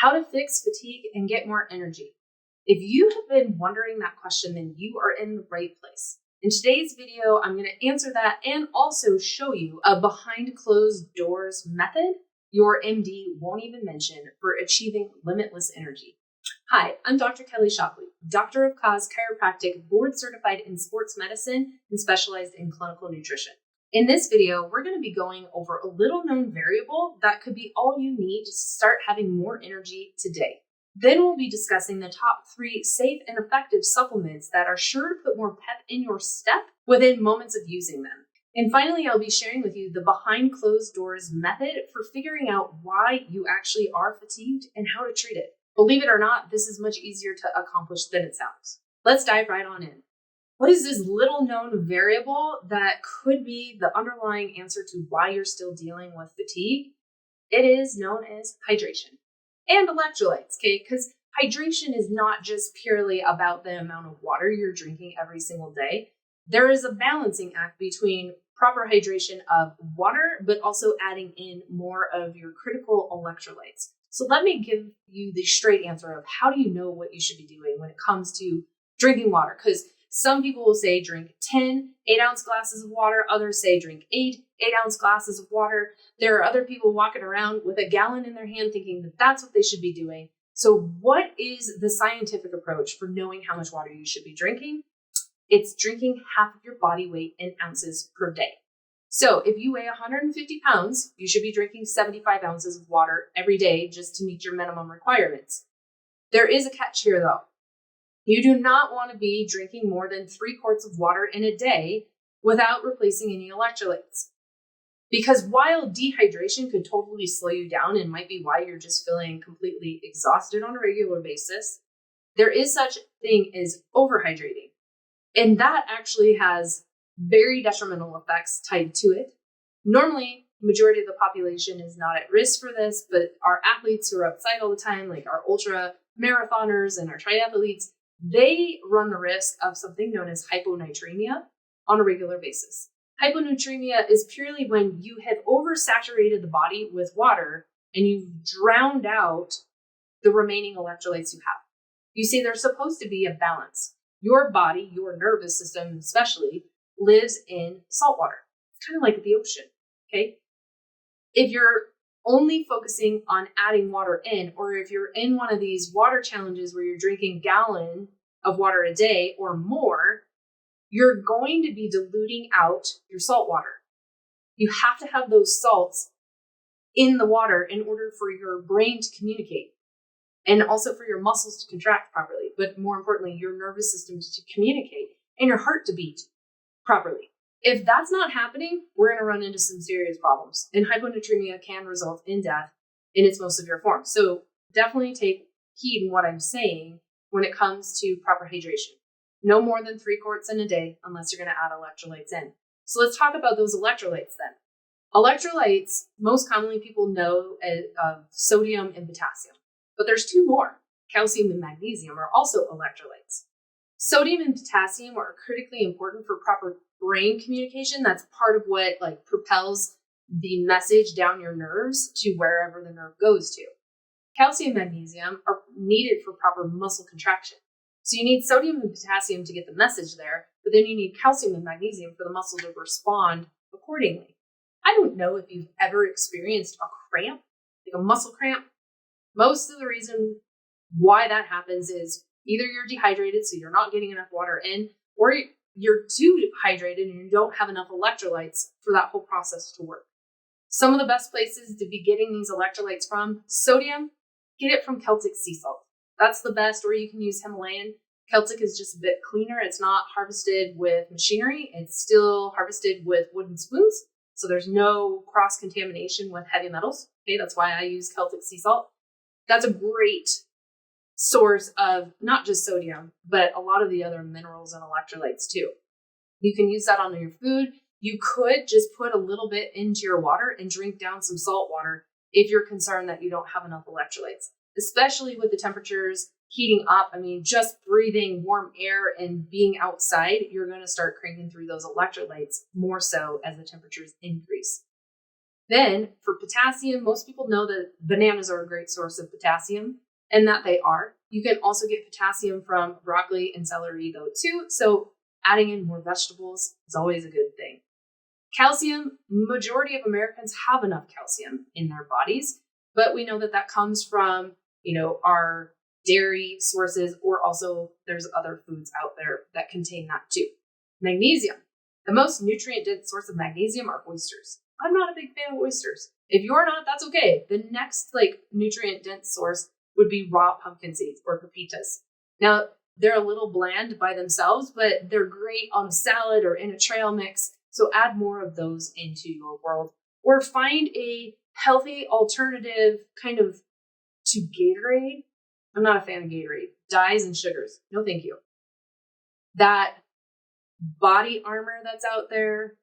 How to fix fatigue and get more energy. If you have been wondering that question, then you are in the right place. In today's video, I'm going to answer that and also show you a behind closed doors method your MD won't even mention for achieving limitless energy. Hi, I'm Dr. Kelly Shockley, Doctor of Cause Chiropractic, board certified in sports medicine and specialized in clinical nutrition. In this video, we're going to be going over a little known variable that could be all you need to start having more energy today. Then we'll be discussing the top 3 safe and effective supplements that are sure to put more pep in your step within moments of using them. And finally, I'll be sharing with you the behind closed doors method for figuring out why you actually are fatigued and how to treat it. Believe it or not, this is much easier to accomplish than it sounds. Let's dive right on in. What is this little known variable that could be the underlying answer to why you're still dealing with fatigue? It is known as hydration and electrolytes, okay? Because hydration is not just purely about the amount of water you're drinking every single day. There is a balancing act between proper hydration of water, but also adding in more of your critical electrolytes. So let me give you the straight answer of how do you know what you should be doing when it comes to drinking water? Because some people will say drink 10 8-ounce glasses of water. Others say drink 8 8-ounce glasses of water. There are other people walking around with a gallon in their hand thinking that that's what they should be doing. So what is the scientific approach for knowing how much water you should be drinking? It's drinking half of your body weight in ounces per day. So if you weigh 150 pounds, you should be drinking 75 ounces of water every day just to meet your minimum requirements. There is a catch here though. You do not want to be drinking more than 3 quarts of water in a day without replacing any electrolytes. Because while dehydration could totally slow you down and might be why you're just feeling completely exhausted on a regular basis, there is such a thing as overhydrating. And that actually has very detrimental effects tied to it. Normally, the majority of the population is not at risk for this, but our athletes who are outside all the time, like our ultra marathoners and our triathletes, they run the risk of something known as hyponatremia on a regular basis. Hyponatremia is purely when you have oversaturated the body with water and you've drowned out the remaining electrolytes you have. You see, there's supposed to be a balance. Your body, your nervous system especially, lives in salt water. It's kind of like the ocean, okay? If you're only focusing on adding water in, or if you're in one of these water challenges where you're drinking a gallon of water a day or more, you're going to be diluting out your salt water. You have to have those salts in the water in order for your brain to communicate and also for your muscles to contract properly, but more importantly, your nervous system to communicate and your heart to beat properly. If that's not happening, we're going to run into some serious problems, and hyponatremia can result in death in its most severe form. So definitely take heed in what I'm saying when it comes to proper hydration. No more than 3 quarts in a day unless you're going to add electrolytes in. So let's talk about those electrolytes then. Electrolytes, most commonly people know of sodium and potassium, but there's 2 more. Calcium and magnesium are also electrolytes. Sodium and potassium are critically important for proper brain communication. That's part of what propels the message down your nerves to wherever the nerve goes to. Calcium and magnesium are needed for proper muscle contraction. So you need sodium and potassium to get the message there, but then you need calcium and magnesium for the muscle to respond accordingly. I don't know if you've ever experienced a cramp, like a muscle cramp. Most of the reason why that happens is either you're dehydrated, so you're not getting enough water in, or you're too hydrated and you don't have enough electrolytes for that whole process to work. Some of the best places to be getting these electrolytes from: sodium, get it from Celtic sea salt. That's the best, or you can use Himalayan. Celtic is just a bit cleaner. It's not harvested with machinery. It's still harvested with wooden spoons. So there's no cross-contamination with heavy metals. Okay, that's why I use Celtic sea salt. That's a great source of not just sodium, but a lot of the other minerals and electrolytes too. You can use that on your food. You could just put a little bit into your water and drink down some salt water if you're concerned that you don't have enough electrolytes, especially with the temperatures heating up. I mean, just breathing warm air and being outside, you're going to start cranking through those electrolytes more so as the temperatures increase. Then for potassium, most people know that bananas are a great source of potassium, and that they are. You can also get potassium from broccoli and celery though too. So adding in more vegetables is always a good thing. Calcium, majority of Americans have enough calcium in their bodies, but we know that that comes from, our dairy sources, or also there's other foods out there that contain that too. Magnesium. The most nutrient dense source of magnesium are oysters. I'm not a big fan of oysters. If you're not, that's okay. The next nutrient dense source would be raw pumpkin seeds or pepitas. Now, they're a little bland by themselves, but they're great on a salad or in a trail mix. So add more of those into your world, or find a healthy alternative kind of to Gatorade. I'm not a fan of Gatorade. Dyes and sugars. No, thank you. That body armor that's out there,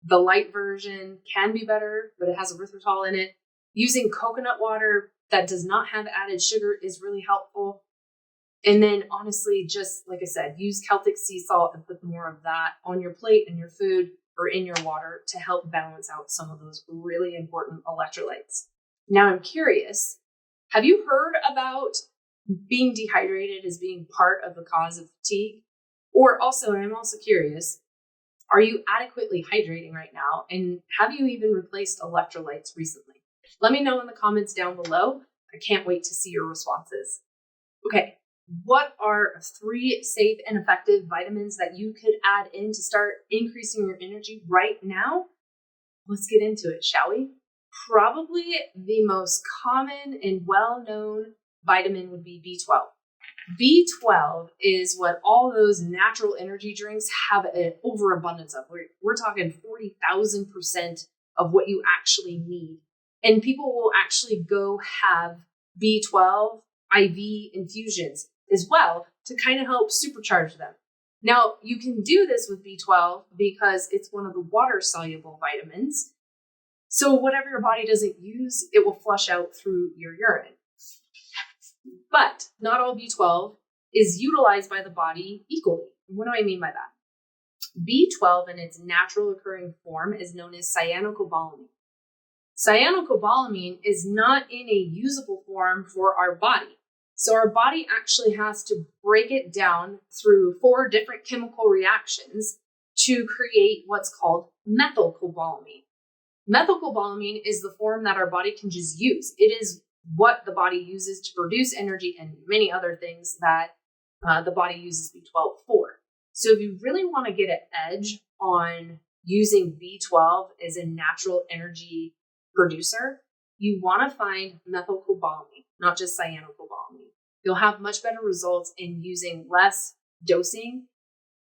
the light version can be better, but it has erythritol in it. Using coconut water that does not have added sugar is really helpful. And then honestly, just like I said, use Celtic sea salt and put more of that on your plate and your food or in your water to help balance out some of those really important electrolytes. Now I'm curious, have you heard about being dehydrated as being part of the cause of fatigue? Or also, and I'm also curious, are you adequately hydrating right now? And have you even replaced electrolytes recently? Let me know in the comments down below. I can't wait to see your responses. Okay, what are 3 safe and effective vitamins that you could add in to start increasing your energy right now? Let's get into it, shall we? Probably the most common and well-known vitamin would be B12. B12 is what all those natural energy drinks have an overabundance of. We're talking 40,000% of what you actually need. And people will actually go have B12 IV infusions as well to kind of help supercharge them. Now, you can do this with B12 because it's one of the water-soluble vitamins. So whatever your body doesn't use, it will flush out through your urine. But not all B12 is utilized by the body equally. What do I mean by that? B12 in its natural occurring form is known as cyanocobalamin. Cyanocobalamin is not in a usable form for our body. So our body actually has to break it down through 4 different chemical reactions to create what's called methylcobalamin. Methylcobalamin is the form that our body can just use. It is what the body uses to produce energy and many other things that the body uses B12 for. So if you really want to get an edge on using B12 as a natural energy producer, you want to find methylcobalamin, not just cyanocobalamin. You'll have much better results in using less dosing,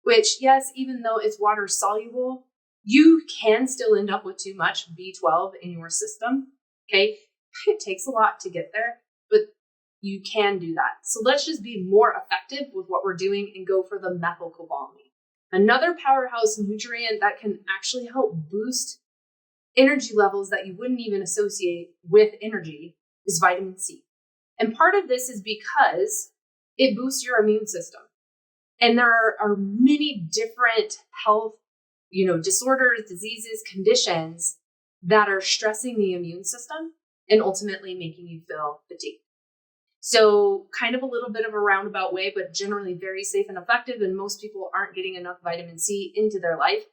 which, yes, even though it's water soluble, you can still end up with too much B12 in your system. Okay. It takes a lot to get there, but you can do that. So let's just be more effective with what we're doing and go for the methylcobalamin. Another powerhouse nutrient that can actually help boost energy levels that you wouldn't even associate with energy is vitamin C. And part of this is because it boosts your immune system. And there are many different health, disorders, diseases, conditions that are stressing the immune system and ultimately making you feel fatigued. So kind of a little bit of a roundabout way, but generally very safe and effective. And most people aren't getting enough vitamin C into their life.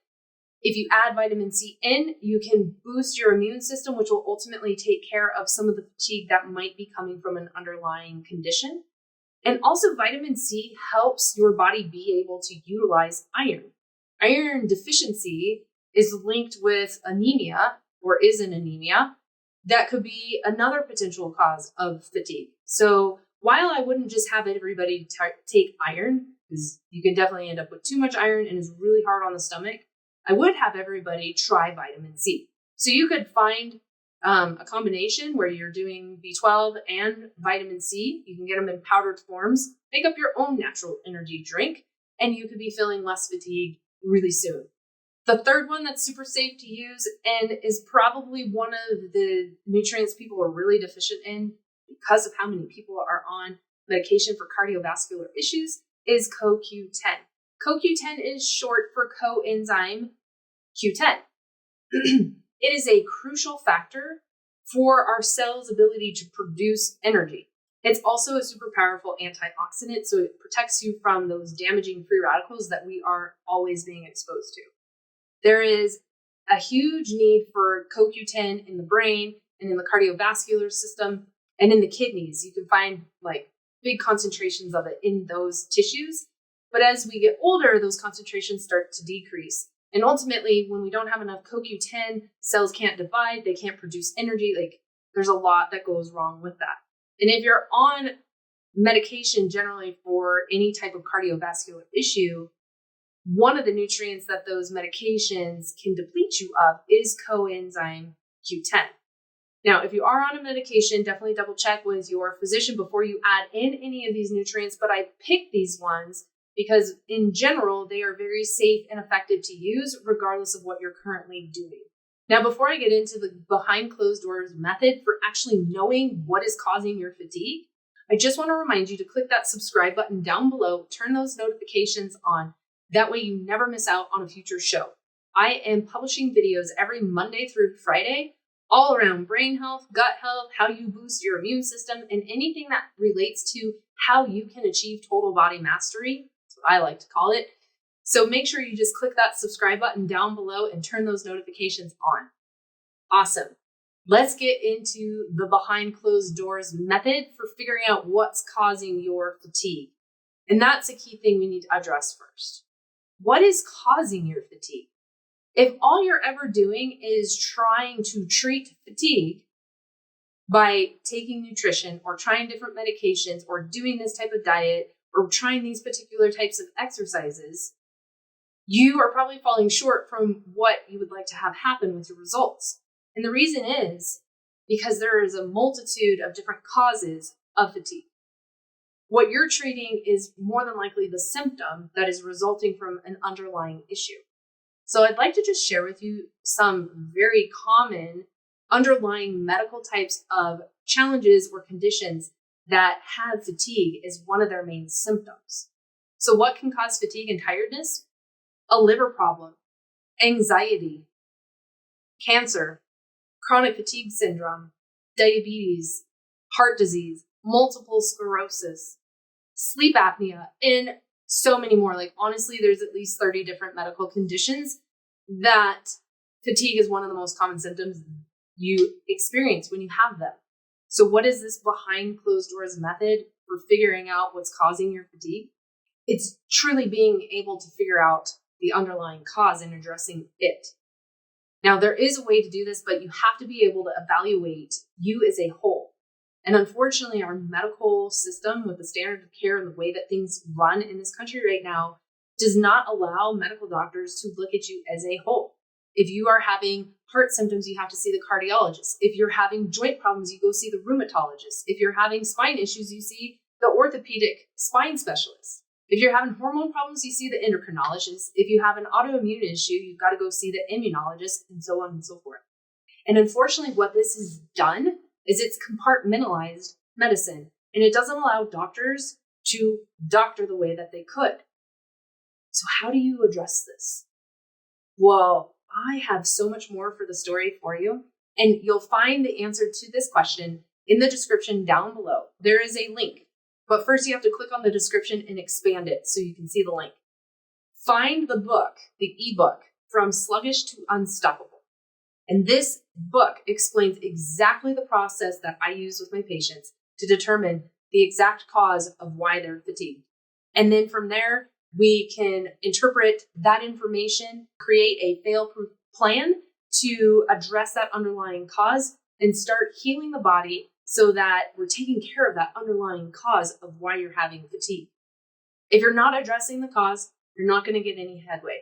If you add vitamin C in, you can boost your immune system, which will ultimately take care of some of the fatigue that might be coming from an underlying condition. And also vitamin C helps your body be able to utilize iron. Iron deficiency is linked with anemia, or is an anemia. That could be another potential cause of fatigue. So while I wouldn't just have everybody take iron, because you can definitely end up with too much iron and is really hard on the stomach, I would have everybody try vitamin C. So you could find a combination where you're doing B12 and vitamin C. You can get them in powdered forms. Make up your own natural energy drink, and you could be feeling less fatigued really soon. The third one that's super safe to use and is probably one of the nutrients people are really deficient in because of how many people are on medication for cardiovascular issues is CoQ10. CoQ10 is short for coenzyme Q10. it is a crucial factor for our cells' ability to produce energy. It's also a super powerful antioxidant, so it protects you from those damaging free radicals that we are always being exposed to. There is a huge need for CoQ10 in the brain and in the cardiovascular system and in the kidneys. You can find like big concentrations of it in those tissues. But as we get older, those concentrations start to decrease. And ultimately, when we don't have enough CoQ10, cells can't divide, they can't produce energy. Like, there's a lot that goes wrong with that. And if you're on medication generally for any type of cardiovascular issue, one of the nutrients that those medications can deplete you of is coenzyme Q10. Now, if you are on a medication, definitely double check with your physician before you add in any of these nutrients. But I picked these ones because in general, they are very safe and effective to use regardless of what you're currently doing. Now, before I get into the behind closed doors method for actually knowing what is causing your fatigue, I just want to remind you to click that subscribe button down below, turn those notifications on. That way you never miss out on a future show. I am publishing videos every Monday through Friday, all around brain health, gut health, how you boost your immune system, and anything that relates to how you can achieve total body mastery. That's what I like to call it. So make sure you just click that subscribe button down below and turn those notifications on. Awesome. Let's get into the behind closed doors method for figuring out what's causing your fatigue. And that's a key thing we need to address first. What is causing your fatigue? If all you're ever doing is trying to treat fatigue by taking nutrition or trying different medications or doing this type of diet or trying these particular types of exercises, you are probably falling short from what you would like to have happen with your results. And the reason is because there is a multitude of different causes of fatigue. What you're treating is more than likely the symptom that is resulting from an underlying issue. So I'd like to just share with you some very common underlying medical types of challenges or conditions that have fatigue as one of their main symptoms. So what can cause fatigue and tiredness? A liver problem, anxiety, cancer, chronic fatigue syndrome, diabetes, heart disease, multiple sclerosis, sleep apnea, and so many more. Like, honestly, there's at least 30 different medical conditions that fatigue is one of the most common symptoms you experience when you have them. So what is this behind closed doors method for figuring out what's causing your fatigue? It's truly being able to figure out the underlying cause and addressing it. Now, there is a way to do this, but you have to be able to evaluate you as a whole. And unfortunately, our medical system with the standard of care and the way that things run in this country right now does not allow medical doctors to look at you as a whole. If you are having heart symptoms, you have to see the cardiologist. If you're having joint problems, you go see the rheumatologist. If you're having spine issues, you see the orthopedic spine specialist. If you're having hormone problems, you see the endocrinologist. If you have an autoimmune issue, you've got to go see the immunologist, and so on and so forth. And unfortunately, what this has done is it's compartmentalized medicine, and it doesn't allow doctors to doctor the way that they could. So how do you address this? Well, I have so much more for the story for you, and you'll find the answer to this question in the description down below. There is a link, but first you have to click on the description and expand it so you can see the link. Find the book, the ebook, From Sluggish to Unstoppable. And this book explains exactly the process that I use with my patients to determine the exact cause of why they're fatigued. And then from there, we can interpret that information, create a fail-proof plan to address that underlying cause and start healing the body so that we're taking care of that underlying cause of why you're having fatigue. If you're not addressing the cause, you're not going to get any headway.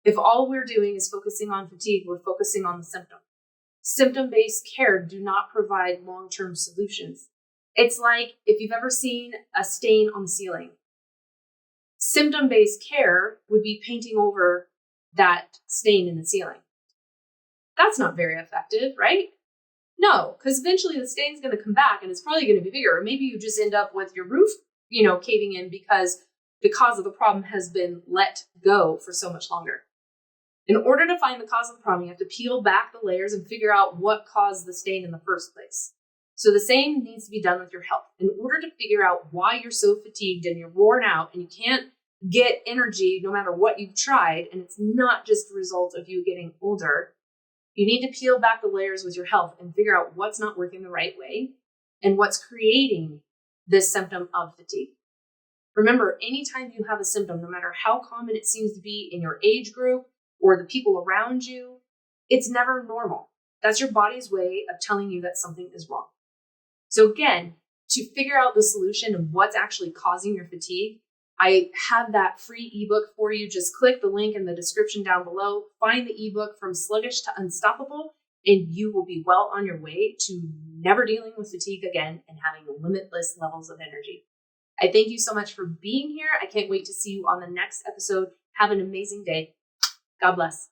If all we're doing is focusing on fatigue, we're focusing on the symptom. Symptom-based care do not provide long-term solutions. It's like if you've ever seen a stain on the ceiling. Symptom-based care would be painting over that stain in the ceiling. That's not very effective, right? No, because eventually the stain's going to come back and it's probably going to be bigger. Or maybe you just end up with your roof, caving in because the cause of the problem has been let go for so much longer. In order to find the cause of the problem, you have to peel back the layers and figure out what caused the stain in the first place. So the same needs to be done with your health. In order to figure out why you're so fatigued and you're worn out and you can't get energy no matter what you've tried, and it's not just a result of you getting older, you need to peel back the layers with your health and figure out what's not working the right way and what's creating this symptom of fatigue. Remember, anytime you have a symptom, no matter how common it seems to be in your age group or the people around you, it's never normal. That's your body's way of telling you that something is wrong. So again, to figure out the solution of what's actually causing your fatigue, I have that free ebook for you. Just click the link in the description down below, find the ebook From Sluggish to Unstoppable, and you will be well on your way to never dealing with fatigue again and having limitless levels of energy. I thank you so much for being here. I can't wait to see you on the next episode. Have an amazing day. God bless.